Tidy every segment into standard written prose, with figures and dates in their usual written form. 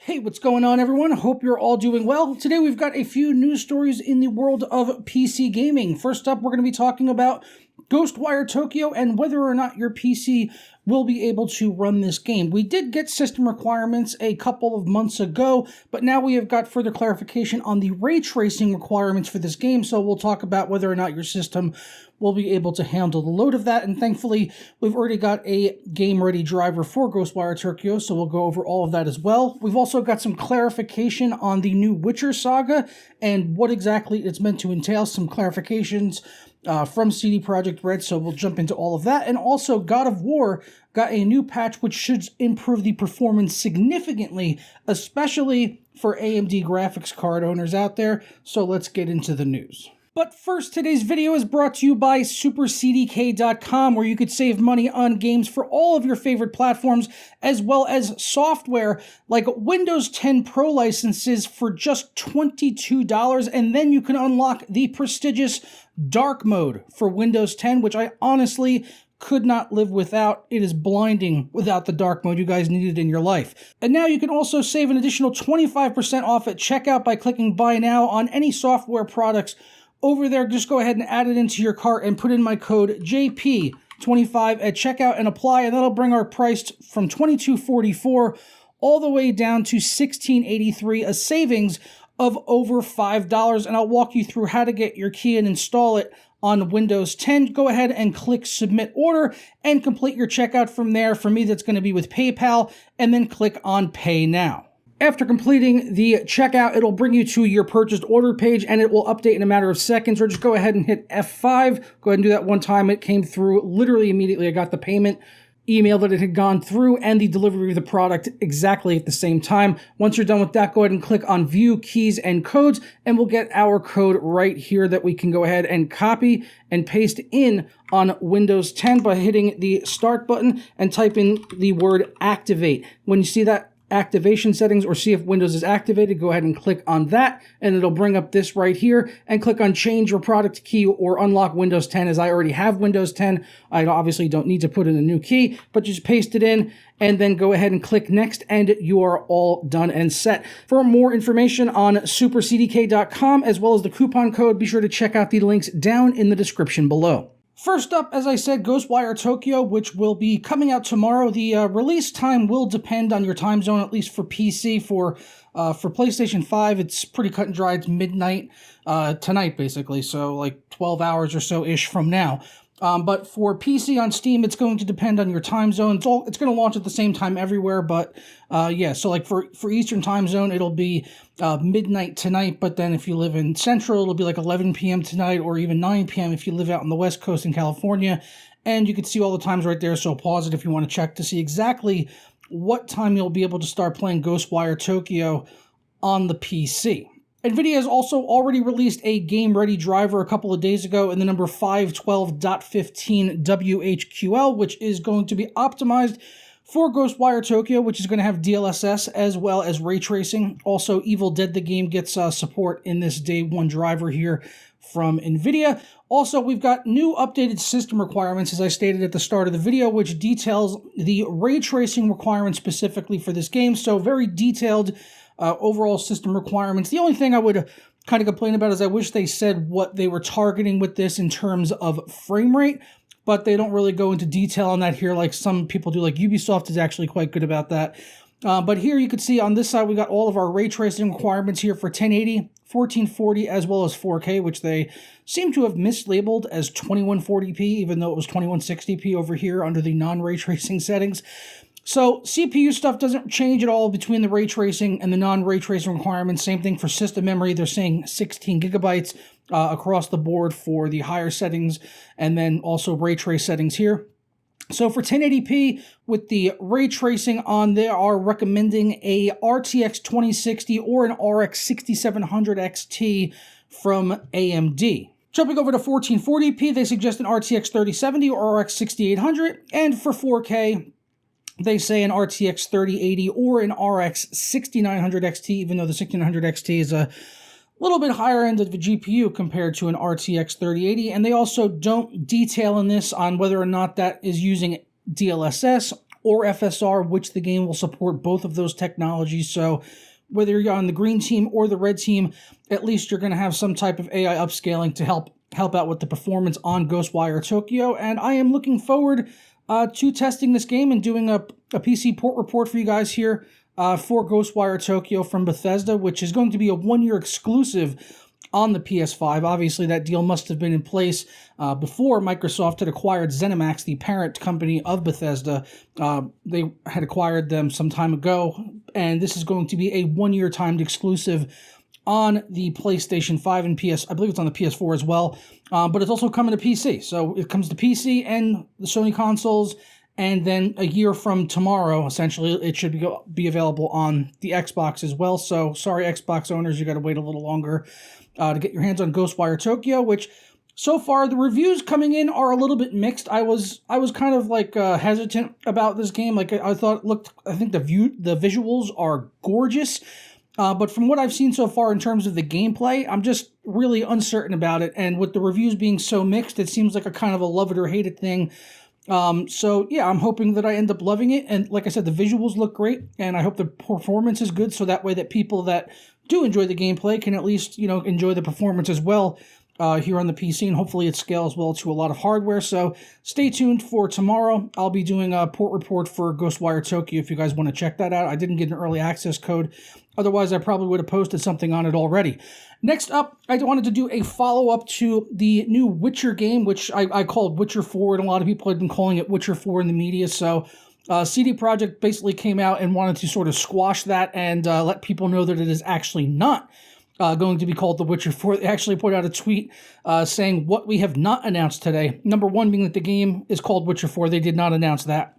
Hey, what's going on, everyone? Hope you're all doing well. Today we've got a few news stories in the world of PC gaming. First up, we're going to be talking about Ghostwire Tokyo and whether or not your PC will be able to run this game. We did get system requirements a couple of months ago, but now we have got further clarification on the ray tracing requirements for this game, so we'll talk about whether or not your system will be able to handle the load of that, and thankfully, we've already got a game-ready driver for Ghostwire Tokyo, so we'll go over all of that as well. We've also got some clarification on the new Witcher Saga and what exactly it's meant to entail, some clarifications from CD Projekt Red, so we'll jump into all of that. And also, God of War got a new patch which should improve the performance significantly, especially for AMD graphics card owners out there, so let's get into the news. But first, today's video is brought to you by SuperCDK.com, where you could save money on games for all of your favorite platforms, as well as software like Windows 10 Pro licenses for just $22, and then you can unlock the prestigious Dark Mode for Windows 10, which I honestly could not live without. It is blinding without the dark mode. You guys need it in your life. And now you can also save an additional 25% off at checkout by clicking Buy Now on any software products over there. Just go ahead and add it into your cart and put in my code JP25 at checkout and apply, and that'll bring our price from $22.44 all the way down to $16.83, a savings of over $5. And I'll walk you through how to get your key and install it on Windows 10. Go ahead and click Submit Order and complete your checkout from there. For me, that's going to be with PayPal, and then click on Pay Now. After completing the checkout, it'll bring you to your purchased order page, and it will update in a matter of seconds, or just go ahead and hit F5. Go ahead and do that one time. It came through literally immediately. I got the payment email that it had gone through and the delivery of the product exactly at the same time. Once you're done with that, go ahead and click on View Keys and Codes, and we'll get our code right here that we can go ahead and copy and paste in on Windows 10 by hitting the Start button and type in the word Activate. When you see that activation settings or see if Windows is activated, go ahead and click on that, and it'll bring up this right here, and click on Change Your Product Key or Unlock Windows 10. As I already have Windows 10, I obviously don't need to put in a new key, but just paste it in and then go ahead and click Next, and you are all done and set. For more information on SuperCDK.com as well as the coupon code, be sure to check out the links down in the description below. First up, as I said, Ghostwire Tokyo, which will be coming out tomorrow. The release time will depend on your time zone, at least for PC. For PlayStation 5, it's pretty cut and dry. It's midnight tonight, basically, so like 12 hours or so-ish from now. But for PC on Steam, it's going to depend on your time zone. It's going to launch at the same time everywhere, but yeah, so like for Eastern time zone, it'll be midnight tonight, but then if you live in Central, it'll be like 11 p.m. tonight, or even 9 p.m. if you live out on the West Coast in California. And you can see all the times right there, so pause it if you want to check to see exactly what time you'll be able to start playing Ghostwire Tokyo on the PC. NVIDIA has also already released a game-ready driver a couple of days ago in the number 512.15 WHQL, which is going to be optimized for Ghostwire Tokyo, which is going to have DLSS as well as ray tracing. Also, Evil Dead the game gets support in this day one driver here from NVIDIA. Also, we've got new updated system requirements, as I stated at the start of the video, which details the ray tracing requirements specifically for this game. So very detailed overall system requirements. The only thing I would kind of complain about is I wish they said what they were targeting with this in terms of frame rate, but they don't really go into detail on that here like some people do. Like Ubisoft is actually quite good about that. But here you can see on this side, we got all of our ray tracing requirements here for 1080, 1440, as well as 4K, which they seem to have mislabeled as 2140p, even though it was 2160p over here under the non-ray tracing settings. So CPU stuff doesn't change at all between the ray tracing and the non-ray tracing requirements. Same thing for system memory. They're saying 16 gigabytes across the board for the higher settings, and then also ray trace settings here. So for 1080p with the ray tracing on, they are recommending a RTX 2060 or an RX 6700 XT from AMD. Jumping over to 1440p, they suggest an RTX 3070 or RX 6800, and for 4K, they say an RTX 3080 or an RX 6900 XT, even though the 6900 XT is a little bit higher end of the GPU compared to an RTX 3080. And they also don't detail in this on whether or not that is using DLSS or FSR, which the game will support both of those technologies. So whether you're on the green team or the red team, at least you're going to have some type of AI upscaling to help out with the performance on Ghostwire Tokyo. And I am looking forward to testing this game and doing a PC port report for you guys here for Ghostwire Tokyo from Bethesda, which is going to be a one-year exclusive on the PS5. Obviously, that deal must have been in place before Microsoft had acquired ZeniMax, the parent company of Bethesda. They had acquired them some time ago, and this is going to be a one-year timed exclusive on the PlayStation 5 and PS. I believe it's on the PS4 as well, but it's also coming to PC. So it comes to PC and the Sony consoles, and then a year from tomorrow, essentially, it should be available on the Xbox as well. So sorry, Xbox owners, you got to wait a little longer to get your hands on Ghostwire Tokyo, which so far the reviews coming in are a little bit mixed. I was kind of like hesitant about this game. Like I thought it looked. I think the visuals are gorgeous. But from what I've seen so far in terms of the gameplay, I'm just really uncertain about it. And with the reviews being so mixed, it seems like a kind of a love it or hate it thing. So yeah, I'm hoping that I end up loving it. And like I said, the visuals look great, and I hope the performance is good, so that way that people that do enjoy the gameplay can at least, enjoy the performance as well here on the PC, and hopefully it scales well to a lot of hardware. So stay tuned for tomorrow. I'll be doing a port report for Ghostwire Tokyo if you guys want to check that out. I didn't get an early access code. Otherwise, I probably would have posted something on it already. Next up, I wanted to do a follow-up to the new Witcher game, which I called Witcher 4, and a lot of people had been calling it Witcher 4 in the media. So CD Projekt basically came out and wanted to sort of squash that and let people know that it is actually not going to be called The Witcher 4. They actually put out a tweet saying what we have not announced today. Number one being that the game is called Witcher 4. They did not announce that.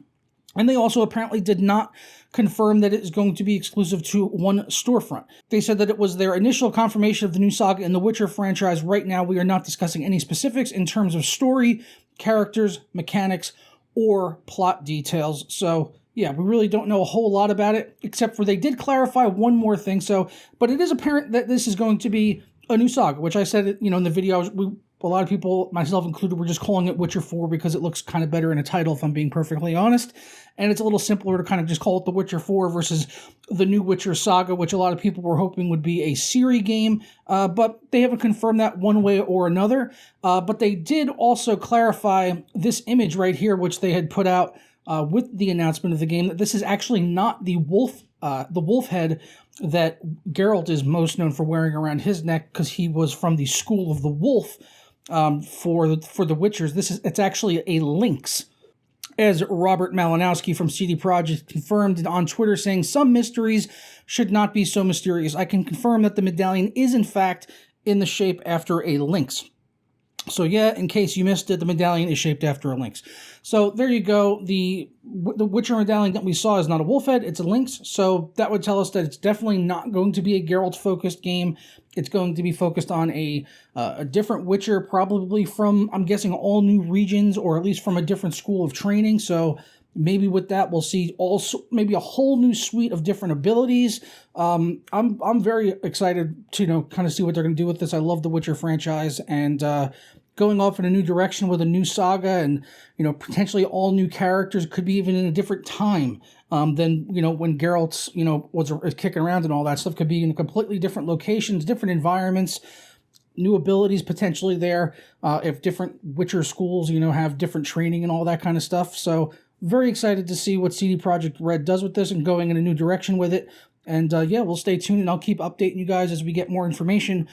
And they also apparently did not confirm that it is going to be exclusive to one storefront. They said that it was their initial confirmation of the new Saga in the Witcher franchise. Right now, we are not discussing any specifics in terms of story, characters, mechanics, or plot details. So yeah, we really don't know a whole lot about it, except for they did clarify one more thing. But it is apparent that this is going to be a new Saga, which I said, in the video, a lot of people, myself included, were just calling it Witcher 4 because it looks kind of better in a title, if I'm being perfectly honest. And it's a little simpler to kind of just call it The Witcher 4 versus the new Witcher Saga, which a lot of people were hoping would be a series game. But they haven't confirmed that one way or another. But they did also clarify this image right here, which they had put out with the announcement of the game, that this is actually not the wolf head that Geralt is most known for wearing around his neck, because he was from the School of the Wolf for the Witchers. It's actually a lynx, as Robert Malinowski from CD Projekt confirmed on Twitter, saying some mysteries should not be so mysterious. I can confirm that the medallion is in fact in the shape after a lynx. So yeah, in case you missed it, the medallion is shaped after a lynx. So there you go. The Witcher medallion that we saw is not a wolf head, it's a lynx. So that would tell us that it's definitely not going to be a Geralt-focused game. It's going to be focused on a different Witcher, probably from, I'm guessing, all new regions, or at least from a different school of training. So maybe with that, we'll see also maybe a whole new suite of different abilities. I'm very excited to kind of see what they're going to do with this. I love the Witcher franchise, and going off in a new direction with a new saga, and potentially all new characters, could be even in a different time than when Geralt's was kicking around and all that stuff. Could be in completely different locations, different environments, new abilities potentially there. If different Witcher schools have different training and all that kind of stuff. So very excited to see what CD Projekt Red does with this and going in a new direction with it. And yeah, we'll stay tuned, and I'll keep updating you guys as we get more information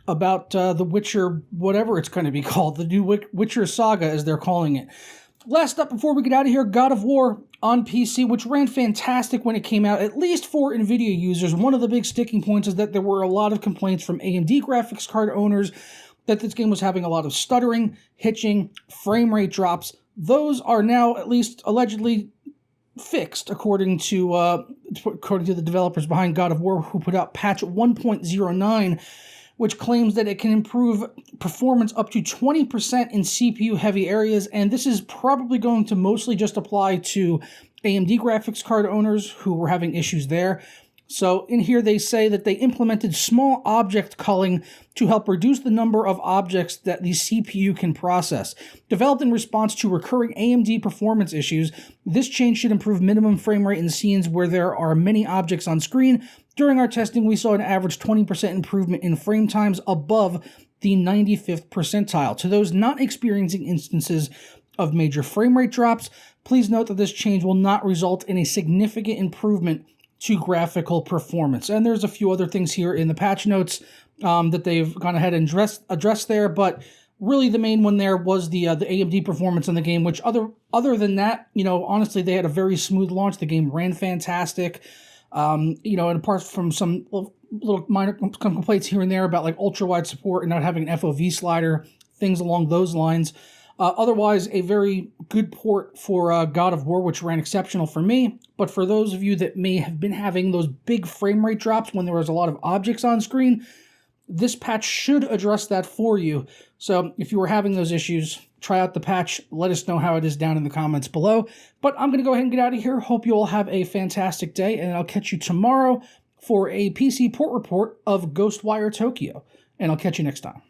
about The Witcher, whatever it's going to be called, the new Witcher Saga, as they're calling it. Last up, before we get out of here, God of War on PC, which ran fantastic when it came out, at least for NVIDIA users. One of the big sticking points is that there were a lot of complaints from AMD graphics card owners that this game was having a lot of stuttering, hitching, frame rate drops. Those are now, at least allegedly, fixed, according to the developers behind God of War, who put out patch 1.09, which claims that it can improve performance up to 20% in CPU-heavy areas, and this is probably going to mostly just apply to AMD graphics card owners who were having issues there. So in here they say that they implemented small object culling to help reduce the number of objects that the CPU can process. Developed in response to recurring AMD performance issues, this change should improve minimum frame rate in scenes where there are many objects on screen. During our testing, we saw an average 20% improvement in frame times above the 95th percentile. To those not experiencing instances of major frame rate drops, please note that this change will not result in a significant improvement to graphical performance. And there's a few other things here in the patch notes that they've gone ahead and addressed there, but really the main one there was the AMD performance on the game, which other than that, honestly, they had a very smooth launch. The game ran fantastic. And apart from some little minor complaints here and there about like ultra-wide support and not having an FOV slider, things along those lines. Otherwise, a very good port for God of War, which ran exceptional for me. But for those of you that may have been having those big frame rate drops when there was a lot of objects on screen, this patch should address that for you. So if you were having those issues, try out the patch. Let us know how it is down in the comments below. But I'm going to go ahead and get out of here. Hope you all have a fantastic day, and I'll catch you tomorrow for a PC port report of Ghostwire Tokyo. And I'll catch you next time.